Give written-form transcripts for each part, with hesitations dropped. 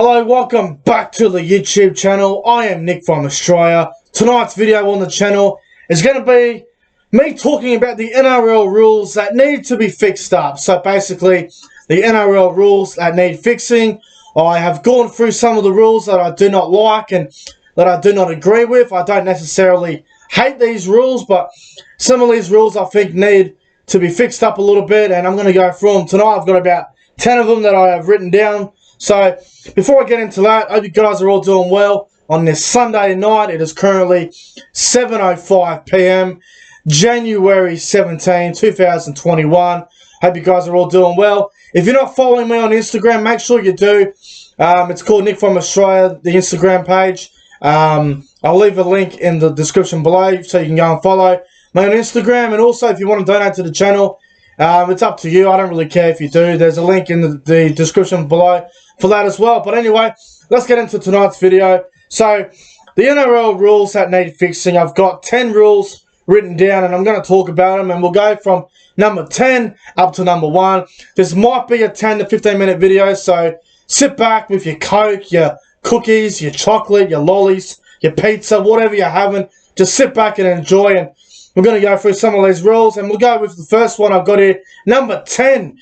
Hello, welcome back to the YouTube channel. I am Nick from Australia. Tonight's video on the channel is going to be me talking about the NRL rules that need to be fixed up. So basically, the NRL rules that need fixing. I have gone through some of the rules that I do not like and that I do not agree with. I don't necessarily hate these rules, but some of these rules I think need to be fixed up a little bit, and I'm going to go through them tonight. I've got about 10 of them that I have written down. So before I get into that, I hope you guys are all doing well on this Sunday night. It is currently 7:05 p.m. January 17, 2021. Hope you guys are all doing well. If you're not following me on Instagram, make sure you do. It's called Nick from Australia, the Instagram page. I'll leave a link in the description below so you can go and follow me on Instagram. And also, if you want to donate to the channel, it's up to you. I don't really care if you do. There's a link in the description below for that as well. But anyway, let's get into tonight's video. So, the NRL rules that need fixing. I've got 10 rules written down, and I'm going to talk about them. And we'll go from number 10 up to number 1. This might be a 10 to 15 minute video, so sit back with your Coke, your cookies, your chocolate, your lollies, your pizza, whatever you're having. Just sit back and enjoy, and we're going to go through some of these rules, and we'll go with the first one I've got here. Number 10.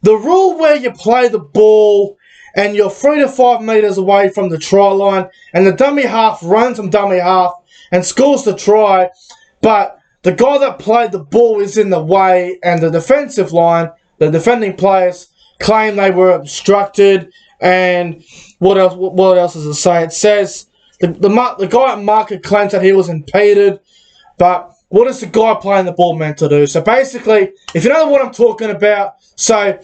The rule where you play the ball and you're 3 to 5 metres away from the try line, and the dummy half runs from dummy half and scores the try, but the guy that played the ball is in the way, and the defensive line, the defending players, claim they were obstructed. And what else does it say? It says the guy at marker claims that he was impeded, but what is the guy playing the ball meant to do? So basically, if you know what I'm talking about, so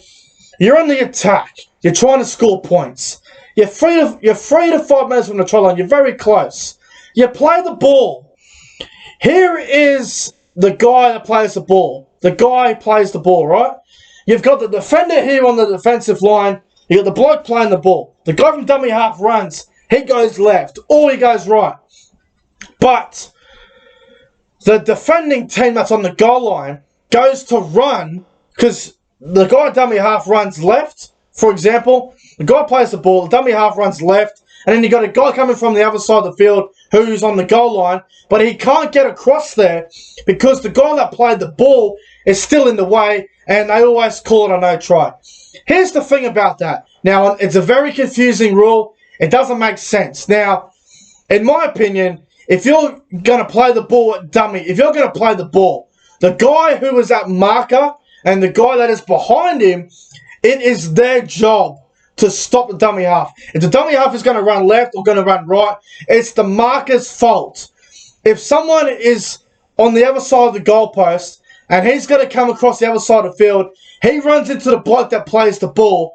you're on the attack, you're trying to score points, you're 3 to 5 minutes from the try line, you're very close, you play the ball. Here is the guy that plays the ball. The guy plays the ball, right? You've got the defender here on the defensive line, you got the bloke playing the ball. The guy from dummy half runs, he goes left, or he goes right. But the defending team that's on the goal line goes to run, because the guy dummy half runs left, for example. The guy plays the ball, the dummy half runs left, and then you got a guy coming from the other side of the field who's on the goal line, but he can't get across there because the guy that played the ball is still in the way, and they always call it a no try. Here's the thing about that. Now, it's a very confusing rule. It doesn't make sense. Now, in my opinion, if you're going to play the ball at dummy, if you're going to play the ball, the guy who is at marker and the guy that is behind him, it is their job to stop the dummy half. If the dummy half is going to run left or going to run right, it's the marker's fault. If someone is on the other side of the goalpost and he's going to come across the other side of the field, he runs into the bloke that plays the ball.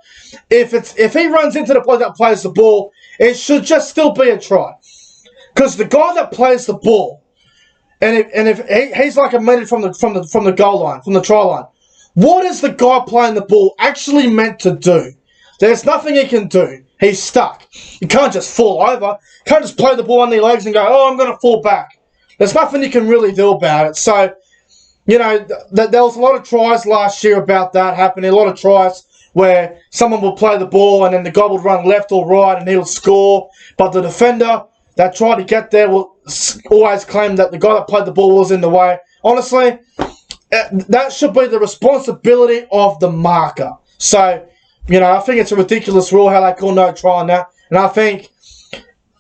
If he runs into the bloke that plays the ball, it should just still be a try. Because the guy that plays the ball, and if he's like a minute from the goal line, from the try line, what is the guy playing the ball actually meant to do? There's nothing he can do. He's stuck. You can't just fall over. You can't just play the ball on your legs and go, oh, I'm going to fall back. There's nothing you can really do about it. So, you know, there was a lot of tries last year about that happening. A lot of tries where someone will play the ball and then the guy will run left or right and he'll score. But the defender that tried to get there will always claim that the guy that played the ball was in the way. Honestly, that should be the responsibility of the marker. So, you know, I think it's a ridiculous rule how they call no try on that. And I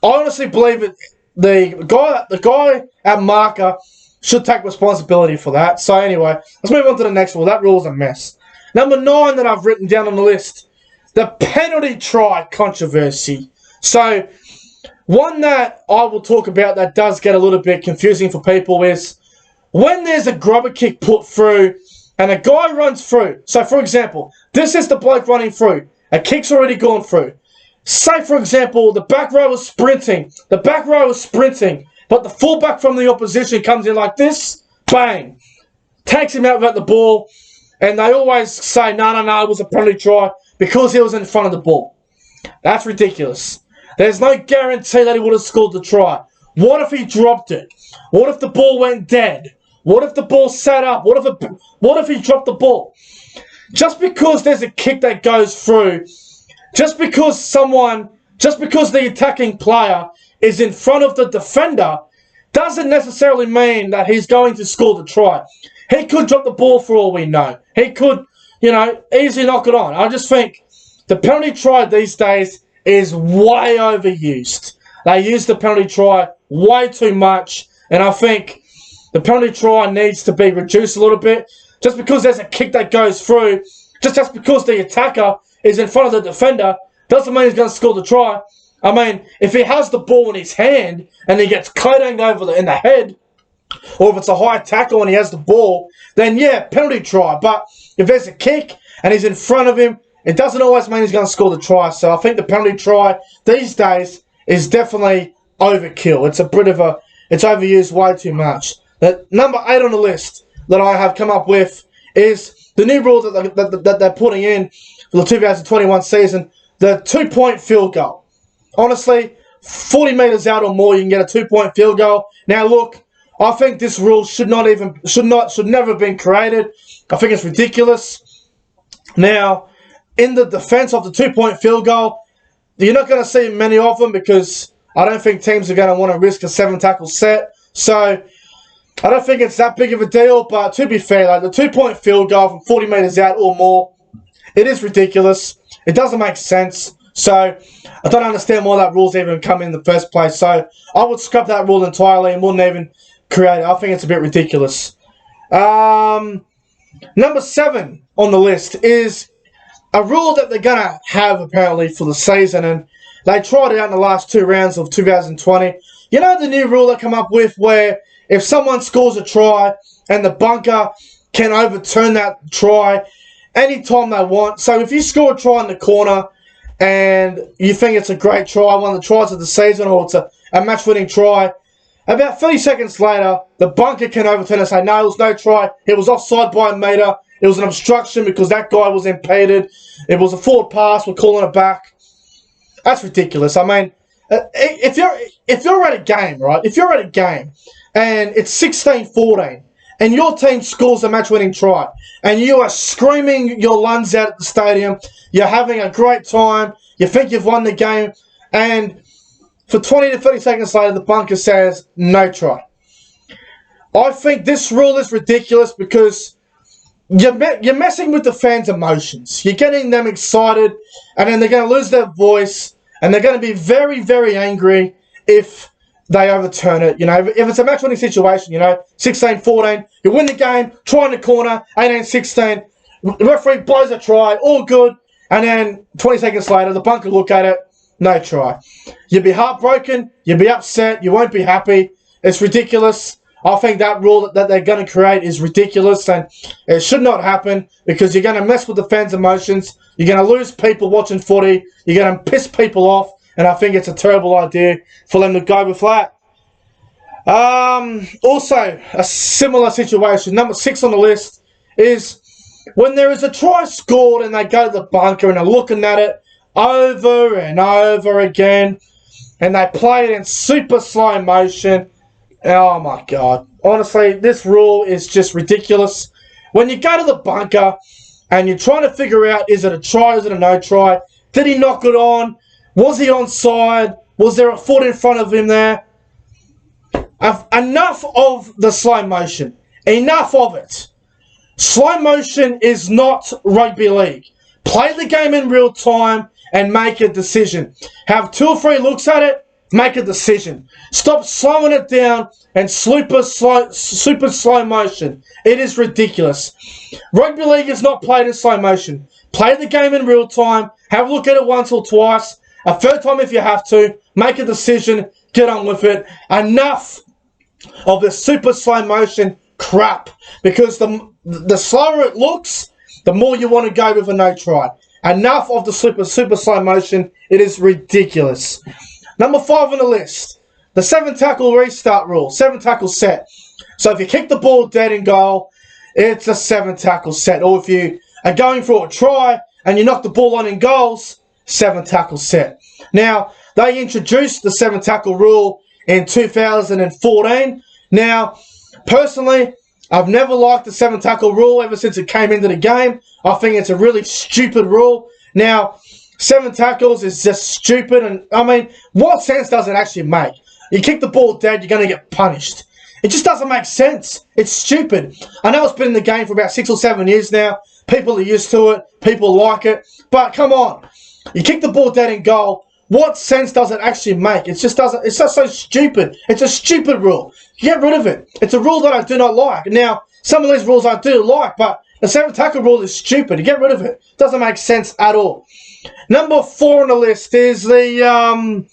honestly believe it. The guy at marker should take responsibility for that. So anyway, let's move on to the next rule. That rule's a mess. Number 9 that I've written down on the list, the penalty try controversy. So one that I will talk about that does get a little bit confusing for people is when there's a grubber kick put through and a guy runs through. So for example, this is the bloke running through. A kick's already gone through. Say for example, the back row is sprinting. The back row is sprinting. But the fullback from the opposition comes in like this, bang, takes him out without the ball, and they always say, no, it was a penalty try because he was in front of the ball. That's ridiculous. There's no guarantee that he would have scored the try. What if he dropped it? What if the ball went dead? What if the ball sat up? What if he dropped the ball? Just because there's a kick that goes through just because the attacking player is in front of the defender doesn't necessarily mean that he's going to score the try. He could drop the ball for all we know. He could, easily knock it on. I just think the penalty try these days is way overused. They use the penalty try way too much, and I think the penalty try needs to be reduced a little bit. Just because there's a kick that goes through, just because the attacker is in front of the defender, doesn't mean he's going to score the try. I mean, if he has the ball in his hand and he gets codanged over in the head, or if it's a high tackle and he has the ball, then yeah, penalty try. But if there's a kick and he's in front of him, it doesn't always mean he's going to score the try. So I think the penalty try these days is definitely overkill. It's overused way too much. The number 8 on the list that I have come up with is the new rule that they're putting in for the 2021 season, the 2-point field goal. Honestly, 40 metres out or more, you can get a 2-point field goal. Now look, I think this rule should never have been created. I think it's ridiculous. Now, in the defense of the 2-point field goal, you're not going to see many of them because I don't think teams are going to want to risk a 7-tackle set. So, I don't think it's that big of a deal, but to be fair, like the 2-point field goal from 40 metres out or more, it is ridiculous. It doesn't make sense. So, I don't understand why that rule's even come in the first place. So, I would scrap that rule entirely and wouldn't even create it. I think it's a bit ridiculous. Number 7 on the list is a rule that they're going to have apparently for the season, and they tried it out in the last 2 rounds of 2020. You know the new rule they come up with where if someone scores a try and the bunker can overturn that try anytime they want. So if you score a try in the corner and you think it's a great try, one of the tries of the season, or it's a match-winning try, about 30 seconds later, the bunker can overturn and say, no, it was no try. It was offside by a metre. It was an obstruction because that guy was impeded. It was a forward pass. We're calling it back. That's ridiculous. I mean, if you're at a game, right? If you're at a game and it's 16-14 and your team scores a match-winning try and you are screaming your lungs out at the stadium, you're having a great time, you think you've won the game, and for 20 to 30 seconds later, the bunker says, no try. I think this rule is ridiculous because you're messing with the fans' emotions. You're getting them excited, and then they're going to lose their voice, and they're going to be very, very angry if they overturn it. If it's a match-winning situation, 16-14, you win the game, try in the corner, 18-16, the referee blows a try, all good, and then 20 seconds later, the bunker look at it, no try. You'll be heartbroken, you'll be upset, you won't be happy. It's ridiculous. I think that rule that they're going to create is ridiculous, and it should not happen because you're going to mess with the fans' emotions. You're going to lose people watching footy. You're going to piss people off, and I think it's a terrible idea for them to go with that. Also, a similar situation, number 6 on the list, is when there is a try scored and they go to the bunker and they're looking at it over and over again, and they play it in super slow motion. Oh my God. Honestly, this rule is just ridiculous. When you go to the bunker and you're trying to figure out, is it a try, is it a no try? Did he knock it on? Was he onside? Was there a foot in front of him there? Enough of the slow motion. Enough of it. Slow motion is not rugby league. Play the game in real time and make a decision. Have 2 or 3 looks at it. Make a decision. Stop slowing it down and super slow motion. It is ridiculous. Rugby league is not played in slow motion. Play the game in real time. Have a look at it once or twice. A third time if you have to. Make a decision. Get on with it. Enough of the super slow motion crap. Because the slower it looks, the more you want to go with a no try. Enough of the super slow motion. It is ridiculous. Number 5 on the list, the 7-tackle restart rule, 7-tackle set. So if you kick the ball dead in goal, it's a 7-tackle set. Or if you are going for a try and you knock the ball on in goals, 7-tackle set. Now, they introduced the 7-tackle rule in 2014. Now, personally, I've never liked the 7-tackle rule ever since it came into the game. I think it's a really stupid rule. Now, 7 tackles is just stupid. And I mean, what sense does it actually make? You kick the ball dead, you're going to get punished. It just doesn't make sense. It's stupid. I know it's been in the game for about 6 or 7 years now. People are used to it. People like it. But come on. You kick the ball dead in goal. What sense does it actually make? It just doesn't. It's just so stupid. It's a stupid rule. Get rid of it. It's a rule that I do not like. Now, some of these rules I do like, but the 7 tackle rule is stupid. Get rid of it. It doesn't make sense at all. Number 4 on the list is the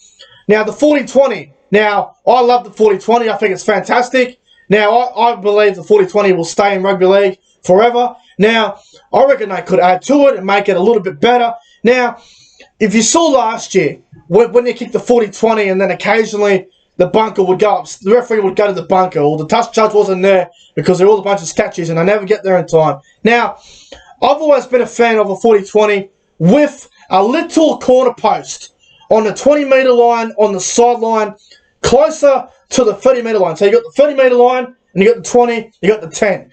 40-20. Now, I love the 40-20. I think it's fantastic. Now, I believe the 40-20 will stay in rugby league forever. Now, I reckon they could add to it and make it a little bit better. Now, if you saw last year, when they kicked the 40-20 and then occasionally the bunker would go up, the referee would go to the bunker, or the touch judge wasn't there because they're all a bunch of statues and they never get there in time. Now, I've always been a fan of a 40-20 with a little corner post on the 20-metre line, on the sideline, closer to the 30-metre line. So you got the 30-metre line, and you got the 20, you got the 10.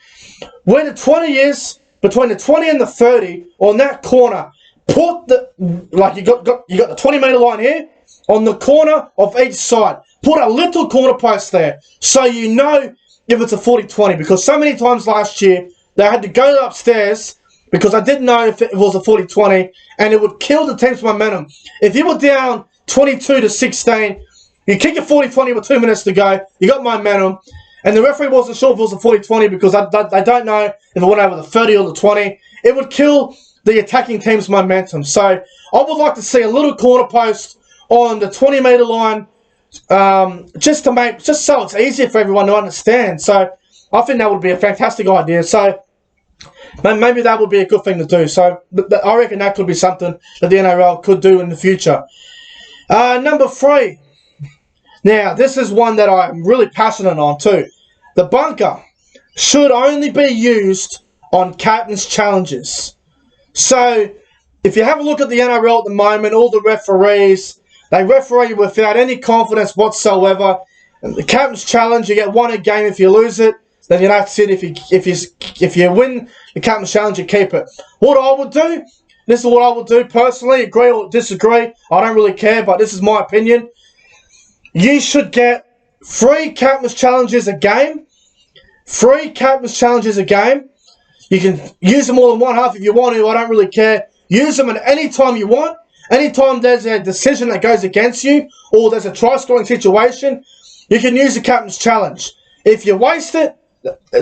Where the 20 is, between the 20 and the 30, on that corner, put the, like you got the 20-metre line here, on the corner of each side. Put a little corner post there, so you know if it's a 40-20. Because so many times last year, they had to go upstairs, because I didn't know if it was a 40-20, and it would kill the team's momentum. If you were down 22-16, you kick a 40-20 with 2 minutes to go, you got momentum, and the referee wasn't sure if it was a 40-20 because they don't know if it went over the 30 or the 20. It would kill the attacking team's momentum. So I would like to see a little corner post on the 20-metre line, just so it's easier for everyone to understand. So I think that would be a fantastic idea. So maybe that would be a good thing to do. So I reckon that could be something that the NRL could do in the future. Number 3. Now, this is one that I'm really passionate on too. The bunker should only be used on captain's challenges. So, if you have a look at the NRL at the moment, all the referees, they referee without any confidence whatsoever. And the captain's challenge, you get 1 a game. If you lose it, then you that's it. If you win the captain's challenge, you keep it. What I would do, this is what I would do personally, agree or disagree, I don't really care, but this is my opinion. You should get 3 captain's challenges a game. 3 captain's challenges a game. You can use them all in one half if you want to. I don't really care. Use them at any time you want. Anytime there's a decision that goes against you or there's a try-scoring situation, you can use the captain's challenge. If you waste it,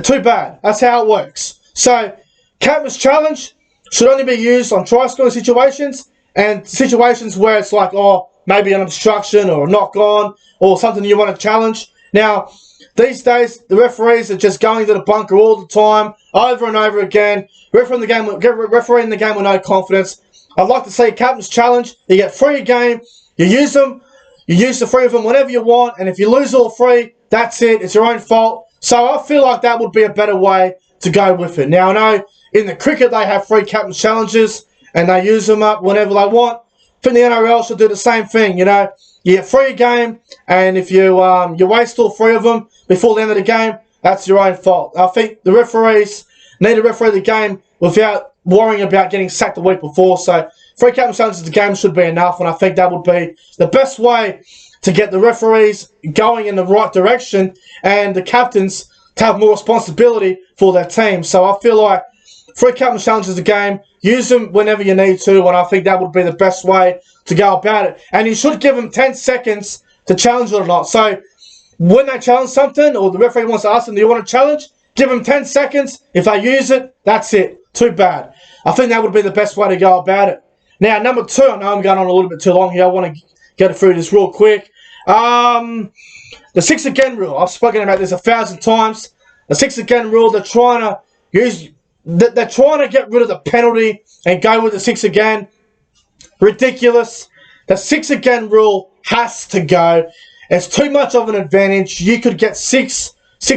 too bad. That's how it works. So, captain's challenge should only be used on try-scoring situations and situations where it's like, oh, maybe an obstruction or a knock-on or something you want to challenge. Now, these days, the referees are just going to the bunker all the time, over and over again, refereeing the game with no confidence. I'd like to see a captain's challenge. You get 3 a game, you use them, you use the 3 of them whenever you want, and if you lose all 3, that's it, it's your own fault. So I feel like that would be a better way to go with it. Now, I know in the cricket they have 3 captain's challenges, and they use them up whenever they want. I think the NRL should do the same thing, you know. You get 3 a game, and if you waste all 3 of them before the end of the game, that's your own fault. I think the referees need to referee the game without worrying about getting sacked the week before. So 3 captain challenges a game should be enough, and I think that would be the best way to get the referees going in the right direction and the captains to have more responsibility for their team. So I feel like 3 captain challenges a game, use them whenever you need to, and I think that would be the best way to go about it. And you should give them 10 seconds to challenge it or not. So when they challenge something, or the referee wants to ask them, do you want to challenge? Give them 10 seconds. If they use it, that's it. Too bad. I think that would be the best way to go about it. Now, number 2, I know I'm going on a little bit too long here. I want to get through this real quick. The 6 again rule. I've spoken about this 1,000 times. The 6 again rule, they're trying to get rid of the penalty and go with the 6 again. Ridiculous. The 6 again rule has to go. It's too much of an advantage. You could get 6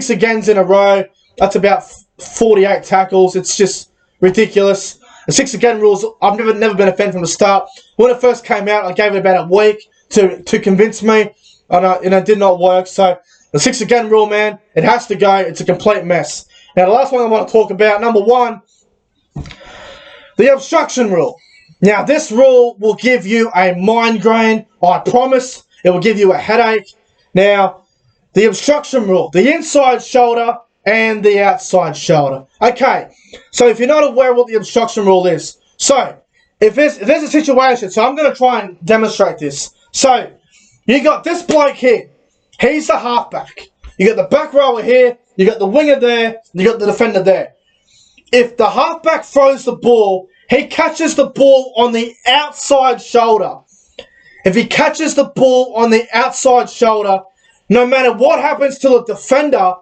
agains in a row. That's about 48 tackles. It's just ridiculous. The 6 again rules, I've never been a fan from the start. When it first came out, I gave it about a week to convince me, and it did not work. So the 6 again rule, man, it has to go. It's a complete mess. Now, the last one I want to talk about, number 1, the obstruction rule. Now, this rule will give you a migraine. I promise. It will give you a headache. Now, the obstruction rule. The inside shoulder and the outside shoulder. Okay, so if you're not aware what the obstruction rule is. So, if there's a situation, so I'm going to try and demonstrate this. So, you got this bloke here. He's the halfback. You got the back rower here. You got the winger there. You got the defender there. If the halfback throws the ball, he catches the ball on the outside shoulder. If he catches the ball on the outside shoulder, no matter what happens to the defender,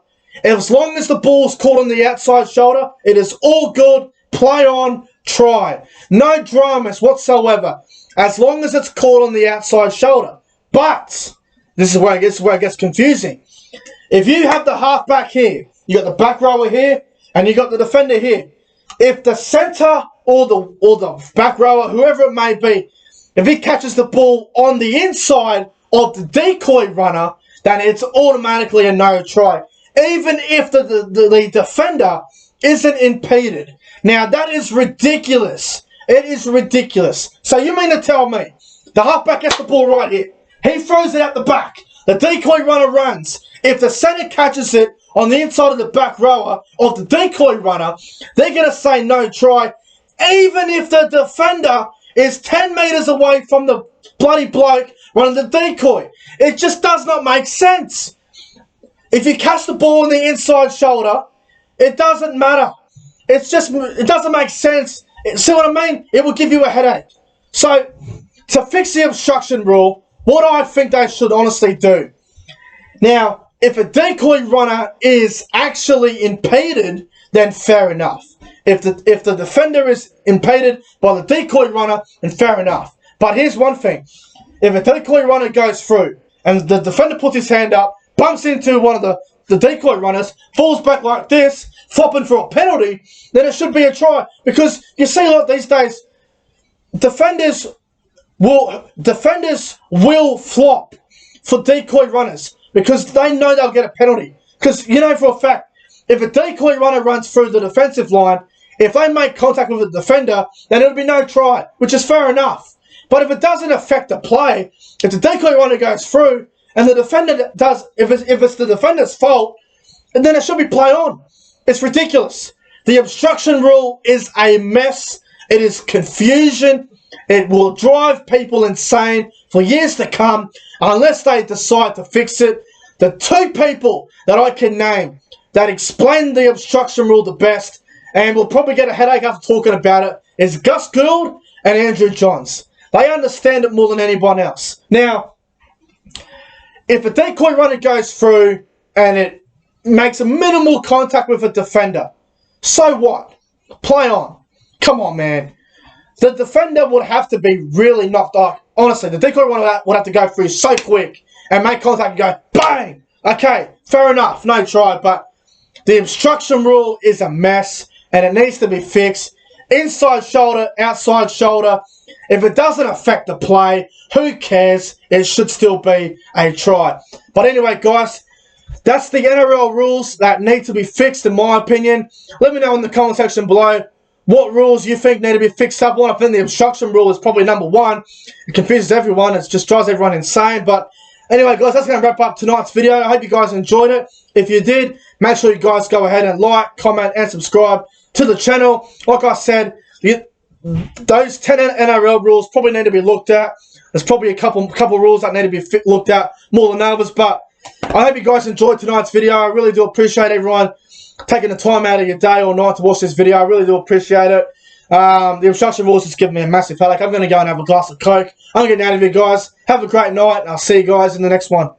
as long as the ball's caught on the outside shoulder, it is all good. Play on, try. No dramas whatsoever, as long as it's caught on the outside shoulder. But this is where it gets confusing. If you have the halfback here, you got the back rower here, and you got the defender here. If the center or the back rower, whoever it may be, if he catches the ball on the inside of the decoy runner, then it's automatically a no try, even if the defender isn't impeded. Now, that is ridiculous. It is ridiculous. So you mean to tell me the halfback gets the ball right here, he throws it out the back, the decoy runner runs. If the center catches it on the inside of the back rower of the decoy runner, they're going to say no try, even if the defender is 10 meters away from the bloody bloke running the decoy. It just does not make sense. If you catch the ball on the inside shoulder, it doesn't matter. It doesn't make sense. See what I mean? It will give you a headache. So, to fix the obstruction rule, what I think they should honestly do. Now, if a decoy runner is actually impeded, then fair enough. If the defender is impeded by the decoy runner, then fair enough. But here's one thing. If a decoy runner goes through and the defender puts his hand up, bumps into one of the decoy runners, falls back like this, flopping for a penalty, then it should be a try. Because you see, like these days, defenders will flop for decoy runners because they know they'll get a penalty. Because you know for a fact, if a decoy runner runs through the defensive line, if they make contact with the defender, then it'll be no try, which is fair enough. But if it doesn't affect the play, if the decoy runner goes through and the defender does, if it's the defender's fault, then it should be play on. It's ridiculous. The obstruction rule is a mess. It is confusion. It will drive people insane for years to come unless they decide to fix it. The two people that I can name that explain the obstruction rule the best and will probably get a headache after talking about it is Gus Gould and Andrew Johns. They understand it more than anyone else. Now, if a decoy runner goes through and it makes a minimal contact with a defender, so what? Play on. Come on, man. The defender would have to be really knocked off. Honestly, the decoy runner would have to go through so quick and make contact and go, bang! Okay, fair enough, no try, but the obstruction rule is a mess and it needs to be fixed. Inside shoulder, outside shoulder. If it doesn't affect the play, who cares? It should still be a try. But anyway, guys, that's the NRL rules that need to be fixed, in my opinion. Let me know in the comment section below what rules you think need to be fixed up. Well, I think the obstruction rule is probably number one. It confuses everyone. It just drives everyone insane. But anyway, guys, that's going to wrap up tonight's video. I hope you guys enjoyed it. If you did, make sure you guys go ahead and like, comment, and subscribe to the channel. Like I said, those 10 NRL rules probably need to be looked at. There's probably a couple rules that need to be looked at more than others. But I hope you guys enjoyed tonight's video. I really do appreciate everyone taking the time out of your day or night to watch this video. I really do appreciate it. The obstruction rules just giving me a massive headache. I'm going to go and have a glass of Coke. I'm getting out of here, guys. Have a great night, and I'll see you guys in the next one.